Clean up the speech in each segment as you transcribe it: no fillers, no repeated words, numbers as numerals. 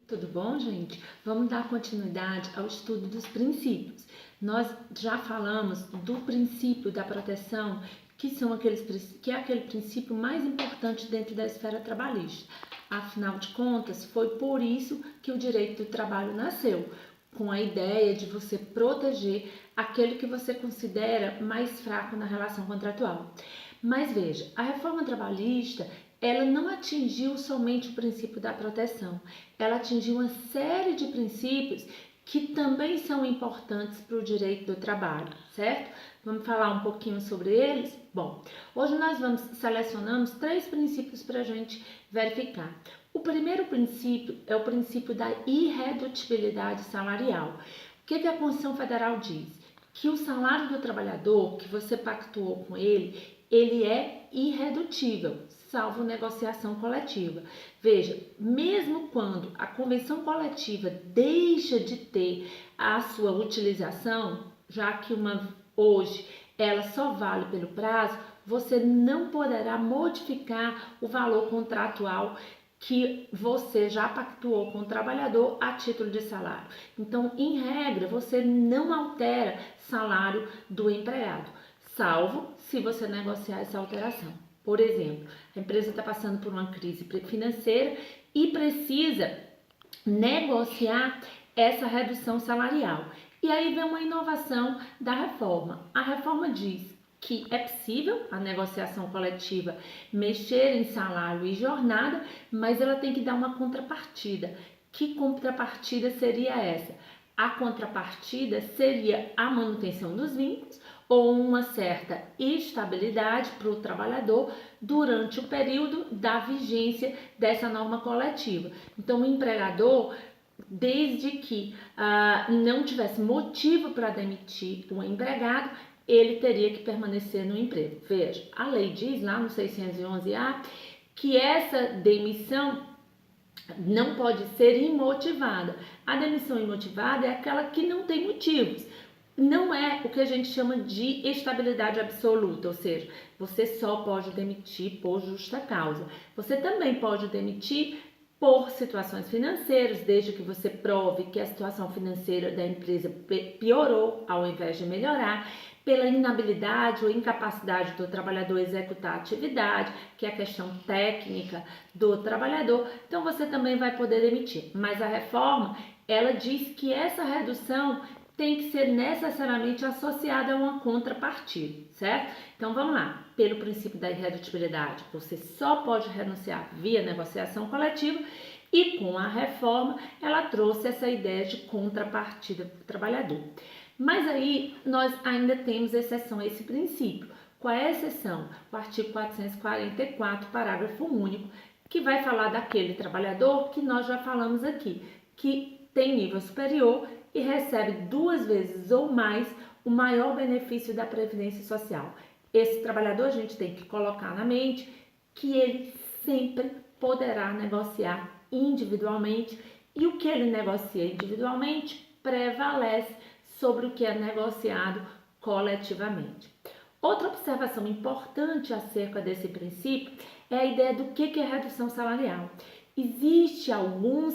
Tudo bom, gente? Vamos dar continuidade ao estudo dos princípios. Nós já falamos do princípio da proteção, que é aquele princípio mais importante dentro da esfera trabalhista. Afinal de contas, foi por isso que o direito do trabalho nasceu, com a ideia de você proteger aquele que você considera mais fraco na relação contratual. Mas veja, a reforma trabalhista, ela não atingiu somente o princípio da proteção, ela atingiu uma série de princípios que também são importantes para o direito do trabalho, certo? Vamos falar um pouquinho sobre eles? Bom, hoje nós selecionamos 3 princípios para a gente verificar. O primeiro princípio é o princípio da irredutibilidade salarial. O que a Constituição Federal diz? Que o salário do trabalhador que você pactuou com ele é irredutível, salvo negociação coletiva. Veja, mesmo quando a convenção coletiva deixa de ter a sua utilização, já que hoje ela só vale pelo prazo, você não poderá modificar o valor contratual que você já pactuou com o trabalhador a título de salário. Então, em regra, você não altera salário do empregado, salvo se você negociar essa alteração. Por exemplo, a empresa está passando por uma crise financeira e precisa negociar essa redução salarial. E aí vem uma inovação da reforma. A reforma diz que é possível a negociação coletiva mexer em salário e jornada, mas ela tem que dar uma contrapartida. Que contrapartida seria essa? A contrapartida seria a manutenção dos vínculos ou uma certa estabilidade para o trabalhador durante o período da vigência dessa norma coletiva. Então, o empregador, desde que não tivesse motivo para demitir o empregado, ele teria que permanecer no emprego. Veja, a lei diz lá no 611A que essa demissão não pode ser imotivada. A demissão imotivada é aquela que não tem motivos. Não é o que a gente chama de estabilidade absoluta, ou seja, você só pode demitir por justa causa. Você também pode demitir por situações financeiras, desde que você prove que a situação financeira da empresa piorou ao invés de melhorar, pela inabilidade ou incapacidade do trabalhador executar a atividade, que é a questão técnica do trabalhador, então você também vai poder demitir. Mas a reforma, ela diz que essa redução tem que ser necessariamente associada a uma contrapartida, certo? Então vamos lá, pelo princípio da irredutibilidade, você só pode renunciar via negociação coletiva e com a reforma ela trouxe essa ideia de contrapartida para o trabalhador. Mas aí nós ainda temos exceção a esse princípio. Qual é a exceção? O artigo 444, parágrafo único, que vai falar daquele trabalhador que nós já falamos aqui, que tem nível superior e recebe 2 vezes ou mais o maior benefício da Previdência Social. Esse trabalhador a gente tem que colocar na mente que ele sempre poderá negociar individualmente e o que ele negocia individualmente prevalece sobre o que é negociado coletivamente. Outra observação importante acerca desse princípio é a ideia do que é redução salarial. Existem algumas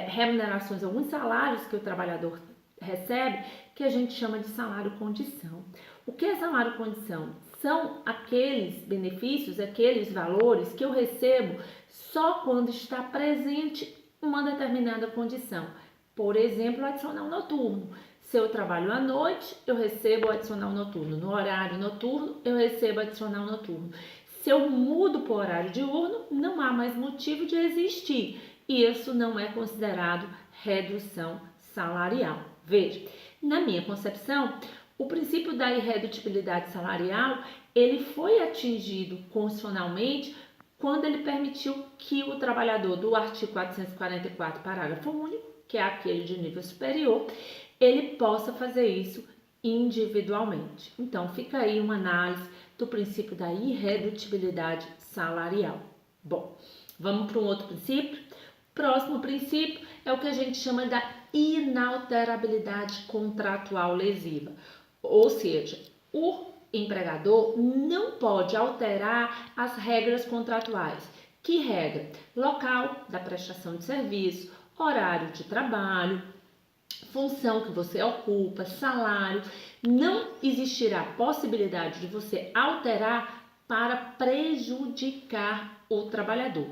remunerações, alguns salários que o trabalhador recebe que a gente chama de salário-condição. O que é salário-condição? São aqueles benefícios, aqueles valores que eu recebo só quando está presente uma determinada condição. Por exemplo, o adicional noturno. Se eu trabalho à noite, eu recebo o adicional noturno. No horário noturno, eu recebo o adicional noturno. Se eu mudo para o horário diurno, não há mais motivo de existir. E isso não é considerado redução salarial. Veja, na minha concepção, o princípio da irredutibilidade salarial, ele foi atingido constitucionalmente quando ele permitiu que o trabalhador do artigo 444, parágrafo único, que é aquele de nível superior, ele possa fazer isso individualmente. Então, fica aí uma análise do princípio da irredutibilidade salarial. Bom, vamos para um outro princípio? Próximo princípio é o que a gente chama da inalterabilidade contratual lesiva. Ou seja, o empregador não pode alterar as regras contratuais. Que regra? Local da prestação de serviço, horário de trabalho, função que você ocupa, salário. Não existirá possibilidade de você alterar para prejudicar o trabalhador.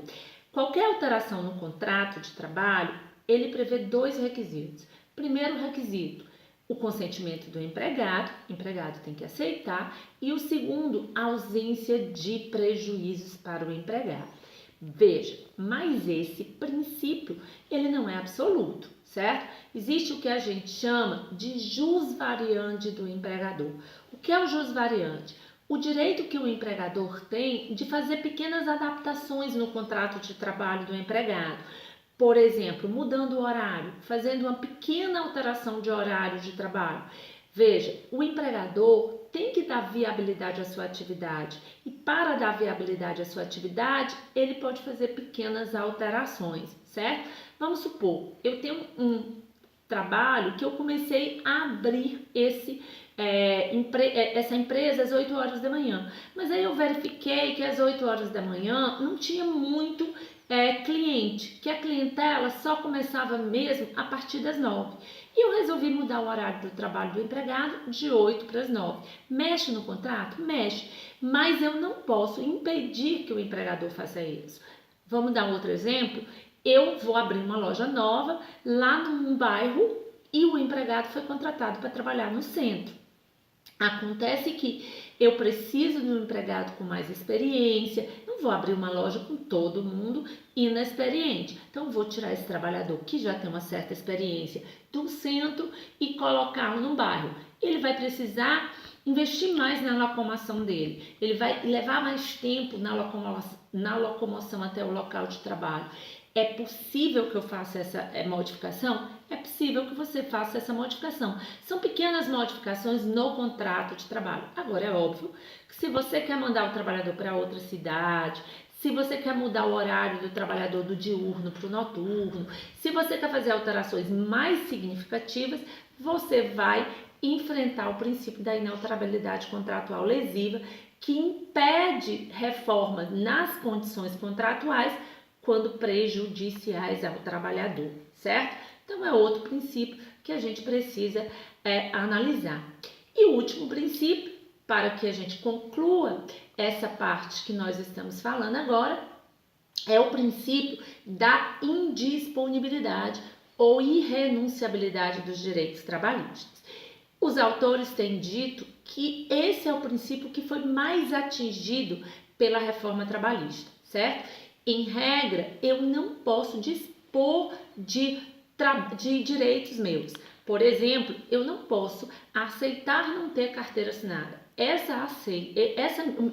Qualquer alteração no contrato de trabalho, ele prevê 2 requisitos. Primeiro requisito, o consentimento do empregado, o empregado tem que aceitar, e o segundo, a ausência de prejuízos para o empregado. Veja, mas esse princípio, ele não é absoluto, certo? Existe o que a gente chama de jus variandi do empregador. O que é o jus variandi? O direito que o empregador tem de fazer pequenas adaptações no contrato de trabalho do empregado. Por exemplo, mudando o horário, fazendo uma pequena alteração de horário de trabalho. Veja, o empregador tem que dar viabilidade à sua atividade e para dar viabilidade à sua atividade, ele pode fazer pequenas alterações, certo? Vamos supor, eu tenho um trabalho que eu comecei a abrir essa empresa às 8 horas da manhã, mas aí eu verifiquei que às 8 horas da manhã não tinha muito cliente, que a clientela só começava mesmo a partir das 9. E eu resolvi mudar o horário do trabalho do empregado de 8 para as 9. Mexe no contrato? Mexe. Mas eu não posso impedir que o empregador faça isso. Vamos dar um outro exemplo? Eu vou abrir uma loja nova lá num bairro e o empregado foi contratado para trabalhar no centro. Acontece que eu preciso de um empregado com mais experiência, não vou abrir uma loja com todo mundo inexperiente. Então, vou tirar esse trabalhador que já tem uma certa experiência do centro e colocá-lo no bairro. Ele vai precisar investir mais na locomoção dele, ele vai levar mais tempo na locomoção até o local de trabalho. É possível que eu faça essa modificação? É possível que você faça essa modificação. São pequenas modificações no contrato de trabalho. Agora, é óbvio que se você quer mandar o trabalhador para outra cidade, se você quer mudar o horário do trabalhador do diurno para o noturno, se você quer fazer alterações mais significativas, você vai enfrentar o princípio da inalterabilidade contratual lesiva, que impede reformas nas condições contratuais quando prejudiciais ao trabalhador, certo? Então, é outro princípio que a gente precisa analisar. E o último princípio, para que a gente conclua essa parte que nós estamos falando agora, é o princípio da indisponibilidade ou irrenunciabilidade dos direitos trabalhistas. Os autores têm dito que esse é o princípio que foi mais atingido pela reforma trabalhista, certo? Em regra, eu não posso dispor de direitos meus. Por exemplo, eu não posso aceitar não ter carteira assinada.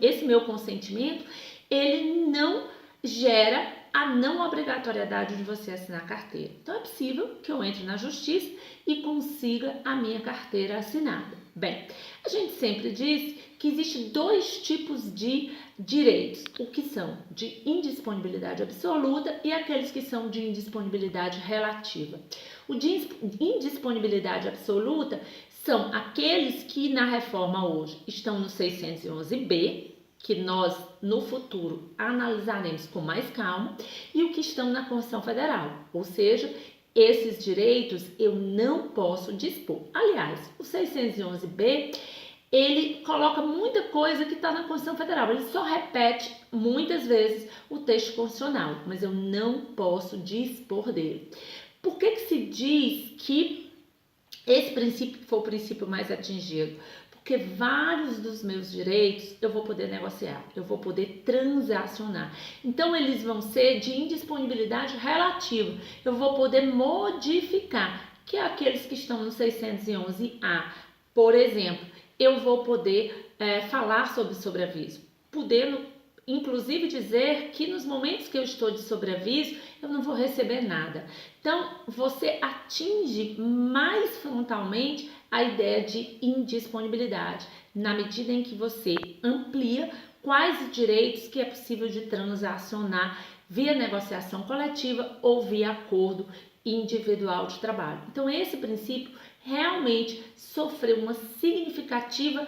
Esse meu consentimento, ele não gera a não obrigatoriedade de você assinar a carteira. Então, é possível que eu entre na justiça e consiga a minha carteira assinada. Bem, a gente sempre diz que existem 2 tipos de direitos, o que são de indisponibilidade absoluta e aqueles que são de indisponibilidade relativa. O de indisponibilidade absoluta são aqueles que na reforma hoje estão no 611B, que nós no futuro analisaremos com mais calma, e o que estão na Constituição Federal, ou seja, esses direitos eu não posso dispor. Aliás, o 611B, ele coloca muita coisa que está na Constituição Federal, ele só repete muitas vezes o texto constitucional, mas eu não posso dispor dele. Por que se diz que esse princípio foi o princípio mais atingido? Porque vários dos meus direitos eu vou poder negociar, eu vou poder transacionar. Então, eles vão ser de indisponibilidade relativa. Eu vou poder modificar, que é aqueles que estão no 611A. Por exemplo, eu vou poder falar sobre sobreaviso, podendo inclusive dizer que nos momentos que eu estou de sobreaviso, eu não vou receber nada. Então, você atinge mais frontalmente a ideia de indisponibilidade, na medida em que você amplia quais direitos que é possível de transacionar via negociação coletiva ou via acordo individual de trabalho. Então, esse princípio realmente sofreu uma significativa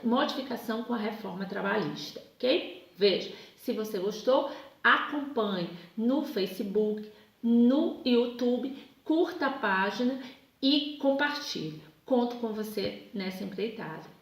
modificação com a reforma trabalhista, ok? Veja, se você gostou, acompanhe no Facebook, no YouTube, curta a página e compartilhe. Conto com você nessa empreitada.